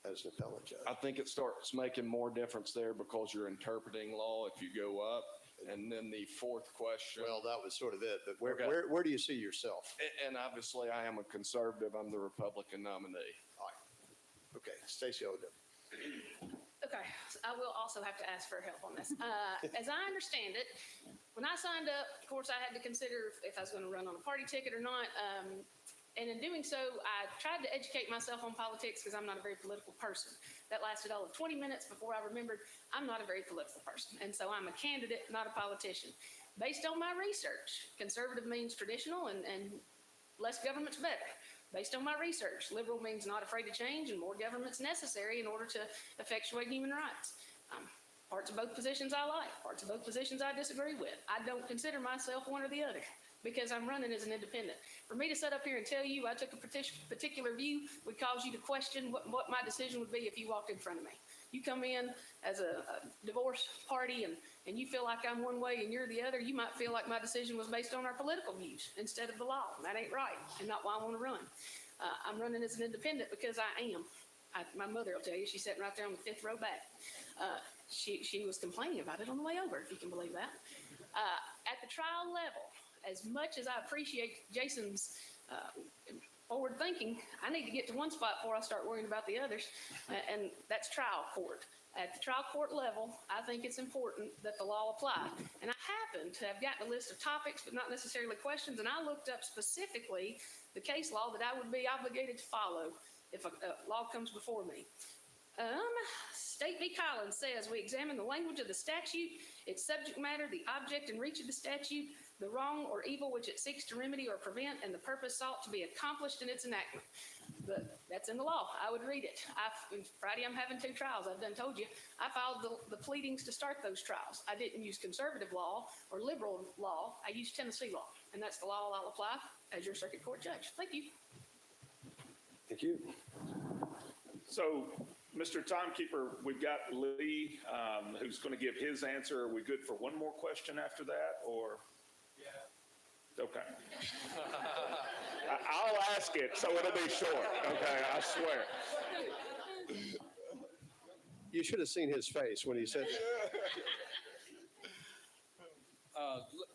as an appellate judge? I think it starts making more difference there because you're interpreting law if you go up. And then the fourth question. Well, that was sort of it, but Okay. where do you see yourself? And obviously I am a conservative. I'm the Republican nominee. All right. Okay, Stacey Odom. Okay, so I will also have to ask for help on this. As I understand it, when I signed up, of course, I had to consider if I was going to run on a party ticket or not. And in doing so, I tried to educate myself on politics because I'm not a very political person. That lasted all of 20 minutes before I remembered I'm not a very political person. And so I'm a candidate, not a politician. Based on my research, conservative means traditional and less government's better. Based on my research, liberal means not afraid to change and more government's necessary in order to effectuate human rights. Parts of both positions I like, parts of both positions I disagree with. I don't consider myself one or the other because I'm running as an independent. For me to sit up here and tell you I took a particular view would cause you to question what my decision would be if you walked in front of me. You come in as a divorce party and you feel like I'm one way and you're the other, you might feel like my decision was based on our political views instead of the law. And that ain't right and not why I want to run. I'm running as an independent because I am. My mother will tell you, she's sitting right there on the fifth row back. She was complaining about it on the way over, if you can believe that. At the trial level, as much as I appreciate Jason's forward thinking, I need to get to one spot before I start worrying about the others, and that's trial court. At the trial court level, I think it's important that the law apply. And I happen to have gotten a list of topics, but not necessarily questions, and I looked up specifically the case law that I would be obligated to follow if a law comes before me. State v. Collins says we examine the language of the statute, its subject matter, the object and reach of the statute, the wrong or evil which it seeks to remedy or prevent, and the purpose sought to be accomplished in its enactment. But that's in the law. I would read it. Friday I'm having 2 trials. I've done told you. I filed the pleadings to start those trials. I didn't use conservative law or liberal law. I used Tennessee law, and that's the law I'll apply as your circuit court judge. Thank you. Thank you. So, Mr. Timekeeper, we've got Lee, who's going to give his answer. Are we good for one more question after that, or? Yeah. Okay. I'll ask it, so it'll be short, okay, I swear. You should have seen his face when he said that.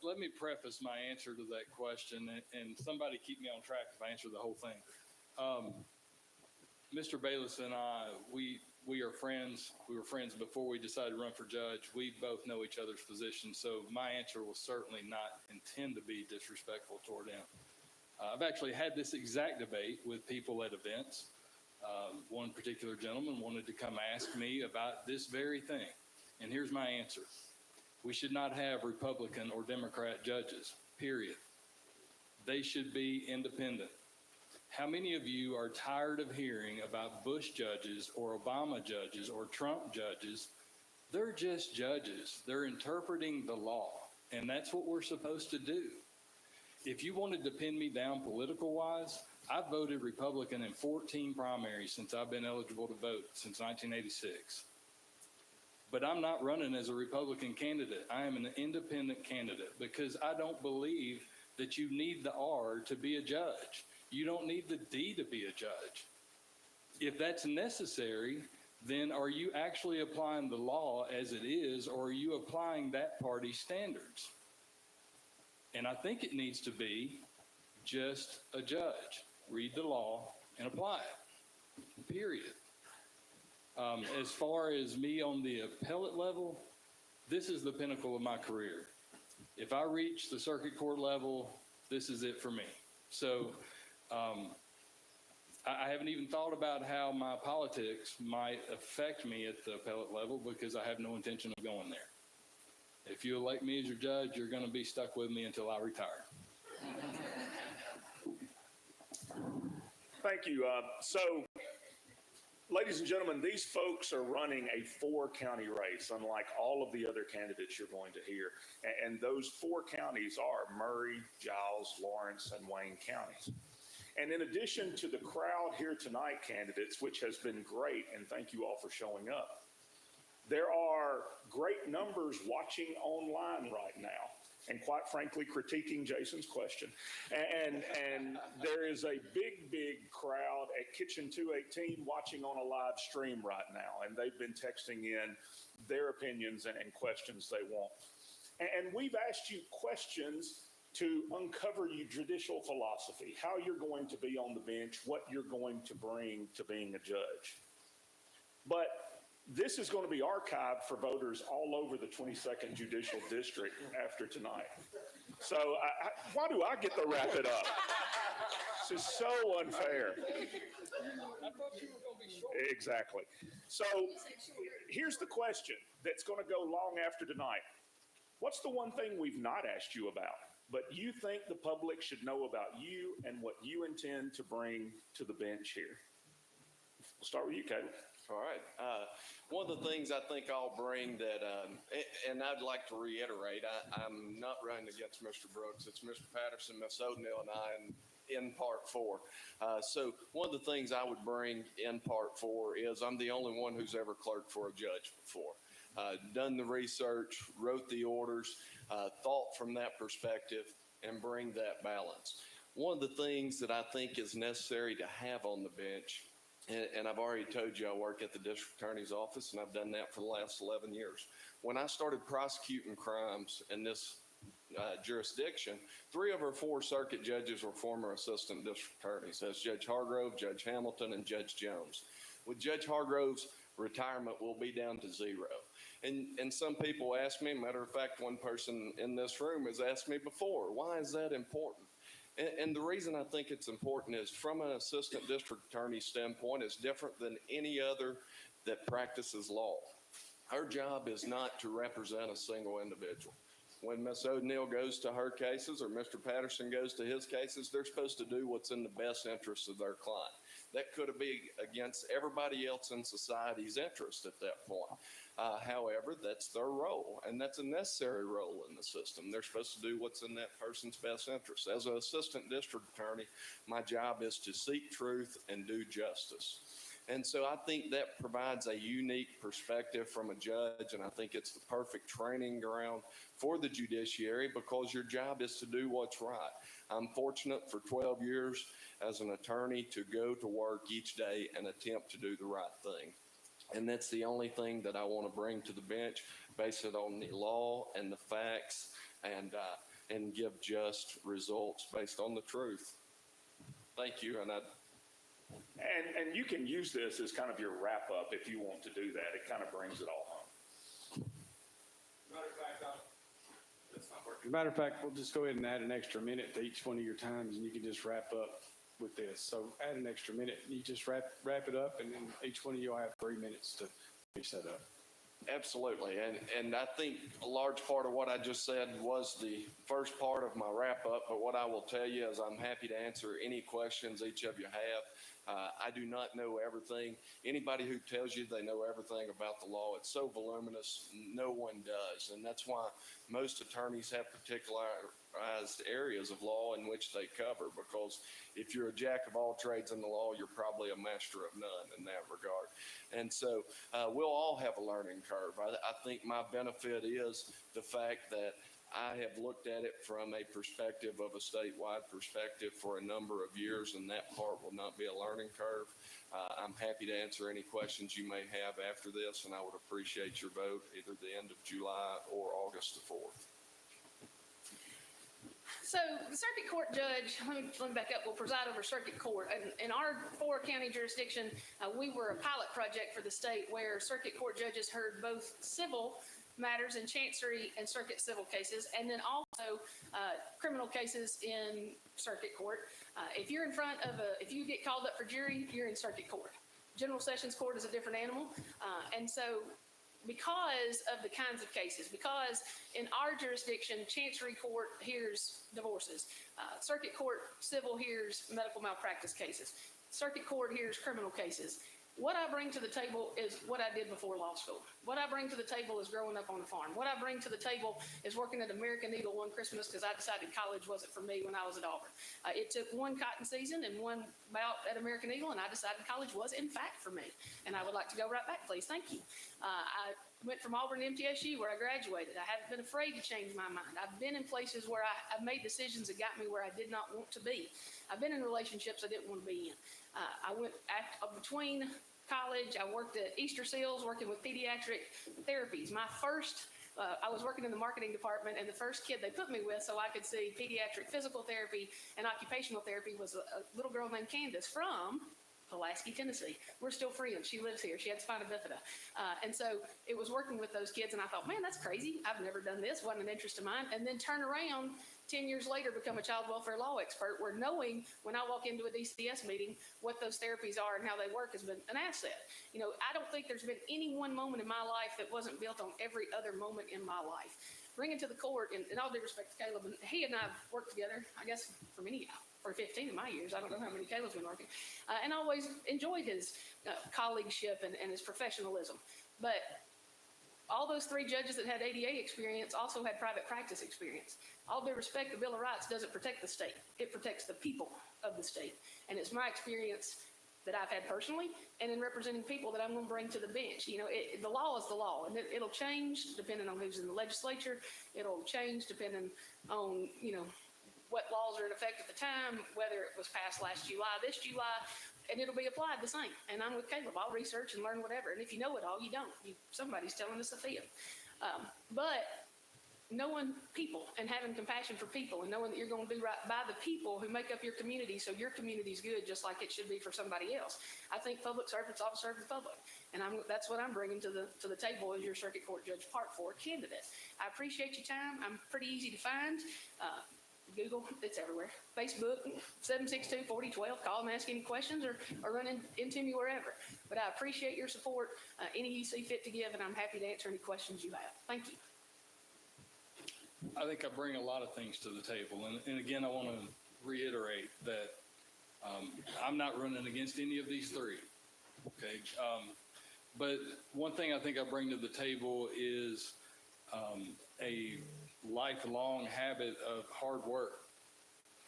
Let me preface my answer to that question, and somebody keep me on track if I answer the whole thing. Mr. Bayless and I, we are friends. We were friends before we decided to run for judge. We both know each other's positions, so my answer will certainly not intend to be disrespectful toward him. I've actually had this exact debate with people at events. One particular gentleman wanted to come ask me about this very thing, and here's my answer. We should not have Republican or Democrat judges, period. They should be independent. How many of you are tired of hearing about Bush judges or Obama judges or Trump judges? They're just judges. They're interpreting the law, and that's what we're supposed to do. If you wanted to pin me down political-wise, I've voted Republican in 14 primaries since I've been eligible to vote since 1986. But I'm not running as a Republican candidate. I am an independent candidate because I don't believe that you need the R to be a judge. You don't need the D to be a judge. If that's necessary, then are you actually applying the law as it is, or are you applying that party's standards? And I think it needs to be just a judge. Read the law and apply it, period. As far as me on the appellate level, this is the pinnacle of my career. If I reach the circuit court level, this is it for me. So I haven't even thought about how my politics might affect me at the appellate level because I have no intention of going there. If you elect me as your judge, you're going to be stuck with me until I retire. Thank you. So, ladies and gentlemen, these folks are running a 4-county race, unlike all of the other candidates you're going to hear. And those 4 counties are Murray, Giles, Lawrence, and Wayne counties. And in addition to the crowd here tonight, candidates, which has been great, and thank you all for showing up, there are great numbers watching online right now, and quite frankly, critiquing Jason's question. And there is a big crowd at Kitchen 218 watching on a live stream right now, and they've been texting in their opinions and questions they want. And we've asked you questions to uncover your judicial philosophy, how you're going to be on the bench, what you're going to bring to being a judge. But this is going to be archived for voters all over the 22nd Judicial District after tonight. So why do I get to wrap it up? This is so unfair. I thought you were going to be short. Exactly. So here's the question that's going to go long after tonight. What's the one thing we've not asked you about, but you think the public should know about you and what you intend to bring to the bench here? We'll start with you, Caleb. All right. One of the things I think I'll bring that, and I'd like to reiterate, I'm not running against Mr. Brooks. It's Mr. Patterson, Ms. O'Neill, and I in part 4. So one of the things I would bring in part 4 is I'm the only one who's ever clerked for a judge before. Done the research, wrote the orders, thought from that perspective, and bring that balance. One of the things that I think is necessary to have on the bench, and I've already told you I work at the district attorney's office, and I've done that for the last 11 years. When I started prosecuting crimes in this jurisdiction, 3 of our 4 circuit judges were former assistant district attorneys. That's Judge Hargrove, Judge Hamilton, and Judge Jones. With Judge Hargrove's retirement, we'll be down to 0. And some people ask me, matter of fact, one person in this room has asked me before, why is that important? And the reason I think it's important is from an assistant district attorney standpoint, it's different than any other that practices law. Our job is not to represent a single individual. When Ms. O'Neill goes to her cases or Mr. Patterson goes to his cases, they're supposed to do what's in the best interest of their client. That could be against everybody else in society's interest at that point. However, that's their role, and that's a necessary role in the system. They're supposed to do what's in that person's best interest. As an assistant district attorney, my job is to seek truth and do justice. And so I think that provides a unique perspective from a judge, and I think it's the perfect training ground for the judiciary because your job is to do what's right. I'm fortunate for 12 years as an attorney to go to work each day and attempt to do the right thing. And that's the only thing that I want to bring to the bench, base it on the law and the facts, and give just results based on the truth. Thank you. And you can use this as kind of your wrap up if you want to do that. It kind of brings it all home. As a matter of fact, we'll just go ahead and add an extra minute to each one of your times, and you can just wrap up with this. So add an extra minute, and you just wrap it up, and then each one of you will have 3 minutes to finish that up. Absolutely. And I think a large part of what I just said was the first part of my wrap up. But what I will tell you is I'm happy to answer any questions each of you have. I do not know everything. Anybody who tells you they know everything about the law, it's so voluminous, no one does. And that's why most attorneys have areas of law in which they cover, because if you're a jack of all trades in the law, you're probably a master of none in that regard. And so we'll all have a learning curve. I think my benefit is the fact that I have looked at it from a perspective of a statewide perspective for a number of years, and that part will not be a learning curve. I'm happy to answer any questions you may have after this, and I would appreciate your vote either the end of July or August the 4th. So the circuit court judge, let me back up, will preside over circuit court. In our 4-county jurisdiction, we were a pilot project for the state where circuit court judges heard both civil matters in chancery and circuit civil cases, and then also criminal cases in circuit court. If you're in front of if you get called up for jury, you're in circuit court. General Sessions Court is a different animal. And so because of the kinds of cases, because in our jurisdiction, Chancery Court hears divorces, Circuit Court civil hears medical malpractice cases, Circuit Court hears criminal cases. What I bring to the table is what I did before law school. What I bring to the table is growing up on a farm. What I bring to the table is working at American Eagle one Christmas because I decided college wasn't for me when I was at Auburn. It took one cotton season and one bout at American Eagle, and I decided college was in fact for me. And I would like to go right back, please. Thank you. I went from Auburn to MTSU where I graduated. I haven't been afraid to change my mind. I've been in places where I've made decisions that got me where I did not want to be. I've been in relationships I didn't want to be in. I went between college, I worked at Easter Seals working with pediatric therapies. My first, I was working in the marketing department, and the first kid they put me with so I could see pediatric physical therapy and occupational therapy was a little girl named Candace from Pulaski, Tennessee. We're still friends. She lives here. She had spina bifida. And so it was working with those kids, and I thought, man, that's crazy. I've never done this. Wasn't an interest of mine. And then turn around 10 years later, become a child welfare law expert, where knowing when I walk into a DCS meeting what those therapies are and how they work has been an asset. You know, I don't think there's been any one moment in my life that wasn't built on every other moment in my life. Bringing to the court, and all due respect to Caleb, and he and I have worked together, I guess, for 15 of my years. I don't know how many Caleb's been working. And I always enjoyed his colleagueship and his professionalism. But all those 3 judges that had ADA experience also had private practice experience. All due respect, the Bill of Rights doesn't protect the state. It protects the people of the state. And it's my experience that I've had personally and in representing people that I'm going to bring to the bench. You know, the law is the law, and it'll change depending on who's in the legislature. It'll change depending on, you know, what laws are in effect at the time, whether it was passed last July, this July, and it'll be applied the same. And I'm with Caleb. I'll research and learn whatever. And if you know it all, you don't. Somebody's telling us a fib. But knowing people and having compassion for people and knowing that you're going to do right by the people who make up your community so your community's good just like it should be for somebody else. I think public servants ought to serve the public. And that's what I'm bringing to the table as your Circuit Court Judge Part 4 candidate. I appreciate your time. I'm pretty easy to find. Google, it's everywhere. Facebook, 762-4012. Call and ask any questions or run into me wherever. But I appreciate your support, any you see fit to give, and I'm happy to answer any questions you have. Thank you. I think I bring a lot of things to the table. And again, I want to reiterate that I'm not running against any of these 3. Okay. But one thing I think I bring to the table is a lifelong habit of hard work.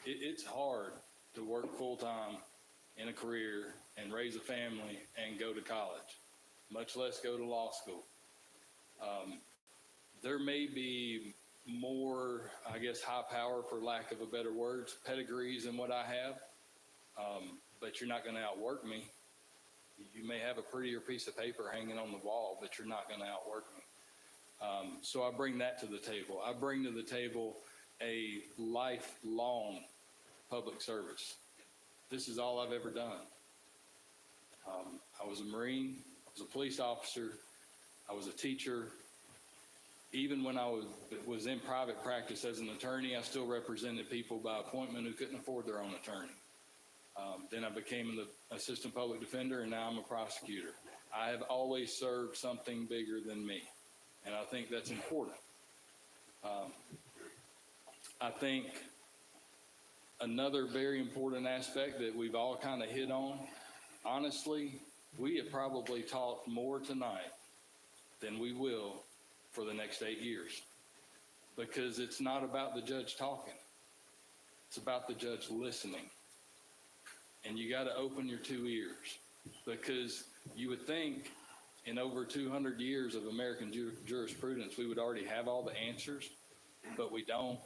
It's hard to work full-time in a career and raise a family and go to college, much less go to law school. There may be more, I guess, high power, for lack of a better word, pedigrees than what I have, but you're not going to outwork me. You may have a prettier piece of paper hanging on the wall, but you're not going to outwork me. So I bring that to the table. I bring to the table a lifelong public service. This is all I've ever done. I was a Marine, I was a police officer, I was a teacher. Even when I was in private practice as an attorney, I still represented people by appointment who couldn't afford their own attorney. Then I became the assistant public defender, and now I'm a prosecutor. I have always served something bigger than me, and I think that's important. I think another very important aspect that we've all kind of hit on, honestly, we have probably talked more tonight than we will for the next 8 years. because it's not about the judge talking. It's about the judge listening. And you got to open your two ears, because you would think in over 200 years of American jurisprudence, we would already have all the answers, but we don't.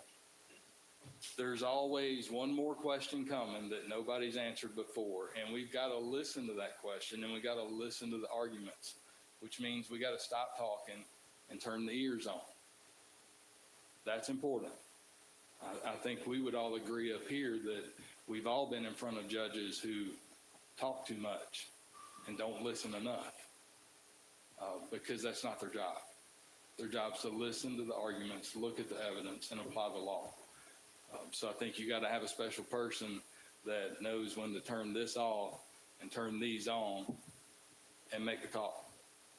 There's always one more question coming that nobody's answered before, and we've got to listen to that question, and we got to listen to the arguments, which means we got to stop talking and turn the ears on. That's important. I think we would all agree up here that we've all been in front of judges who talk too much and don't listen enough, because that's not their job. Their job is to listen to the arguments, look at the evidence, and apply the law. So I think you got to have a special person that knows when to turn this off and turn these on and make the call.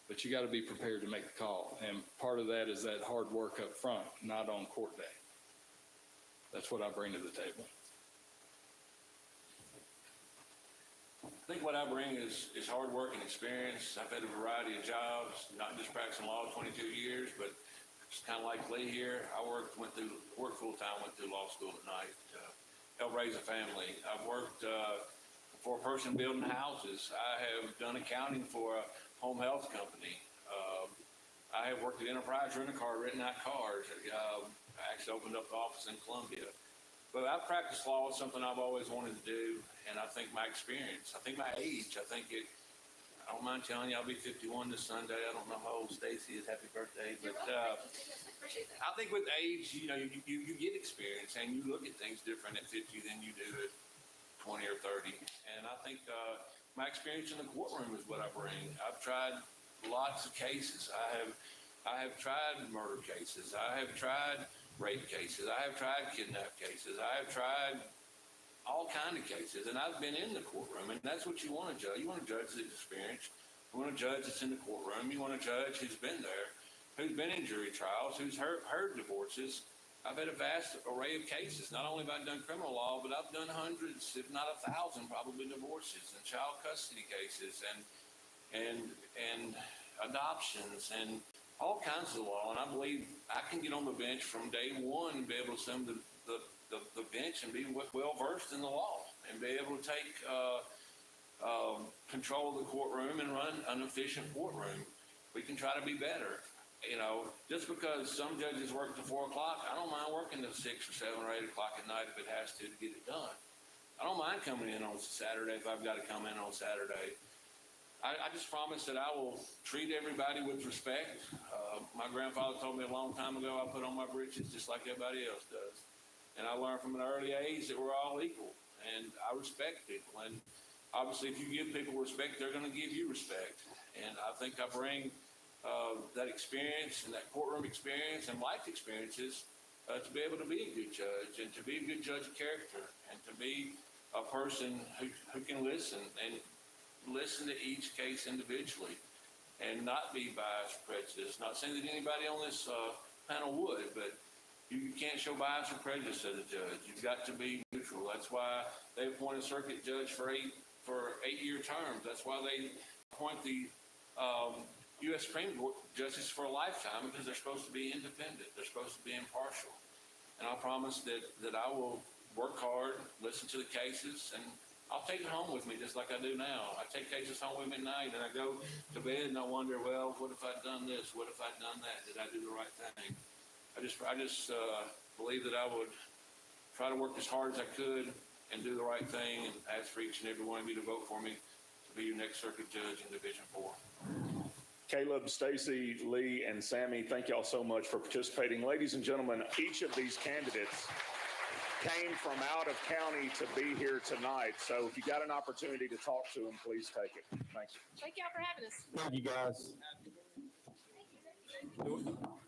But you got to be prepared to make the call. And part of that is that hard work up front, not on court day. That's what I bring to the table. I think what I bring is hard work and experience. I've had a variety of jobs, not just practicing law 22 years, but it's kind of like Lee here. I worked full time, went through law school at night, helped raise a family. I've worked for a person building houses. I have done accounting for a home health company. I have worked at Enterprise Rent-A-Car, renting out cars. I actually opened up the office in Columbia. But I've practiced law, something I've always wanted to do, and I think my experience, I think my age, I don't mind telling you, I'll be 51 this Sunday. I don't know how old Stacy is. Happy birthday. But I think with age, you get experience, and you look at things different at 50 than you do at 20 or 30. And I think my experience in the courtroom is what I bring. I've tried lots of cases. I have tried murder cases. I have tried rape cases. I have tried kidnap cases. I have tried all kinds of cases, and I've been in the courtroom, and that's what you want to judge. You want to judge the experience. You want to judge that's in the courtroom. You want to judge who's been there, who's been in jury trials, who's heard divorces. I've had a vast array of cases. Not only have I done criminal law, but I've done hundreds, if not 1,000, probably divorces and child custody cases and adoptions and all kinds of law. And I believe I can get on the bench from day one and be able to send the bench and be well versed in the law and be able to take control of the courtroom and run an efficient courtroom. We can try to be better. Just because some judges work till 4 o'clock, I don't mind working till 6 or 7 or 8 o'clock at night if it has to get it done. I don't mind coming in on Saturday if I've got to come in on Saturday. I just promise that I will treat everybody with respect. My grandfather told me a long time ago, I put on my britches just like everybody else does. And I learned from an early age that we're all equal, and I respect people. And obviously, if you give people respect, they're going to give you respect. And I think I bring that experience and that courtroom experience and life experiences to be able to be a good judge and to be a good judge of character and to be a person who can listen and listen to each case individually and not be biased or prejudiced. Not saying that anybody on this panel would, but you can't show bias or prejudice as a judge. You've got to be neutral. That's why they appoint a circuit judge for 8-year terms. That's why they appoint the U.S. Supreme Court judges for a lifetime, because they're supposed to be independent. They're supposed to be impartial. And I promise that I will work hard, listen to the cases, and I'll take it home with me just like I do now. I take cases home with me at night, and I go to bed and I wonder, well, what if I'd done this? What if I'd done that? Did I do the right thing? I just believe that I would try to work as hard as I could and do the right thing, and ask for each and every one of you to vote for me to be your next circuit judge in Division 4. Caleb, Stacy, Lee, and Sammy, thank y'all so much for participating. Ladies and gentlemen, each of these candidates came from out of county to be here tonight. So if you got an opportunity to talk to them, please take it. Thank you. Thank y'all for having us. Thank you, guys.